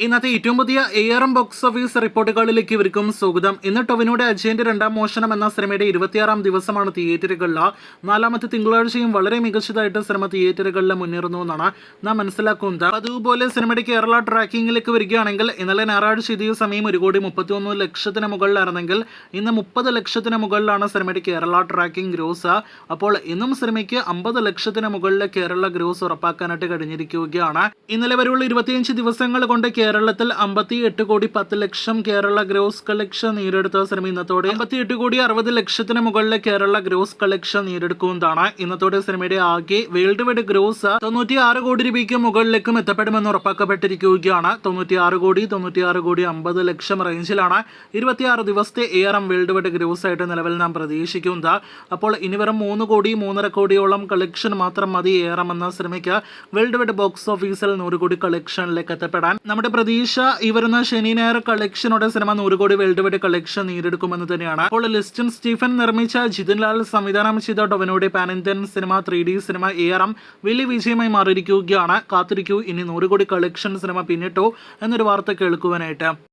ഇന്നത്തെ ഏറ്റവും പുതിയ ARM ബോക്സ് ഓഫീസ് റിപ്പോർട്ടുകളിലേക്ക് ഇവർക്കും സ്വാഗതം. ഇന്ന് ടൊവിനോയുടെ അജയന്റെ രണ്ടാം മോഷണം എന്ന സിനിമയുടെ 26ാം ദിവസമാണ് തിയേറ്ററുകളിൽ. നാലാമത്തെ തിങ്കളാഴ്ചയും വളരെ മികച്ചതായിട്ട് സിനിമ തിയേറ്ററുകളിൽ മുന്നേറുന്നു എന്നാണ് നാം മനസ്സിലാക്കുന്നത്. അതുപോലെ സിനിമയുടെ കേരള ട്രാക്കിങ്ങിലേക്ക് വരികയാണെങ്കിൽ ഇന്നലെ ഞായറാഴ്ച ഇതേ സമയം 1,31,00,000 മുകളിലായിരുന്നെങ്കിൽ ഇന്ന് 30 ലക്ഷത്തിന് മുകളിലാണ് സിനിമയുടെ കേരള ട്രാക്കിംഗ് ഗ്രോസ്. അപ്പോൾ ഇന്നും സിനിമയ്ക്ക് 50 ലക്ഷത്തിന് മുകളിൽ കേരള ഗ്രോസ് ഉറപ്പാക്കാനായിട്ട് കഴിഞ്ഞിരിക്കുകയാണ്. ഇന്നലെ വരെയുള്ള 25 ദിവസങ്ങൾ കൊണ്ട് കേരളത്തിൽ 58 കോടി 10 ലക്ഷം കേരള ഗ്രോസ് കളക്ഷൻ നേടിയെടുത്ത സിനിമ ഇന്നത്തോടെ 58 കോടി 60 ലക്ഷത്തിന് മുകളിലെ കേരള ഗ്രോസ് കളക്ഷൻ നേടിയെടുക്കുന്നതാണ്. ഇന്നത്തോടെ സിനിമയുടെ ആകെ വേൾഡ് വൈഡ് ഗ്രോസ് 96 കോടി രൂപയ്ക്ക് മുകളിലേക്കും എത്തപ്പെടുമെന്ന് ഉറപ്പാക്കപ്പെട്ടിരിക്കുകയാണ്. 96 കോടി 50 ലക്ഷം റേഞ്ചിലാണ് 26 ദിവസത്തെ ARM വേൾഡ് വൈഡ് ഗ്രോസ് ആയിട്ട് നിലവിൽ നാം പ്രതീക്ഷിക്കുന്നത്. അപ്പോൾ ഇനി വെറും 3 കോടി 3.5 കോടിയോളം കളക്ഷൻ മാത്രം മതി ARM എന്ന സിനിമയ്ക്ക് വേൾഡ് വൈഡ് ബോക്സ് ഓഫീസിൽ 100 കോടി കളക്ഷനിലേക്ക് എത്തപ്പെടാൻ. നമ്മുടെ പ്രതീക്ഷ ഈ വരുന്ന ശനി ഞായർ കളക്ഷനോടെ സിനിമ 100 കോടി വേൾഡ് വൈഡ് കളക്ഷൻ നേടിയെടുക്കുമെന്ന് തന്നെയാണ്. അപ്പോൾ ലിസ്റ്റൻ സ്റ്റീഫൻ നിർമ്മിച്ച ജിതിൻ ലാൽ സംവിധാനം ചെയ്ത ടൊവിനോയുടെ pan Indian cinema 3D cinema ARM വലിയ വിജയമായി മാറിയിരിക്കുകയാണ്. കാത്തിരിക്കൂ, ഇനി 100 കോടി കളക്ഷൻ സിനിമ പിന്നിട്ടോ എന്നൊരു വാർത്ത കേൾക്കുവാനായിട്ട്.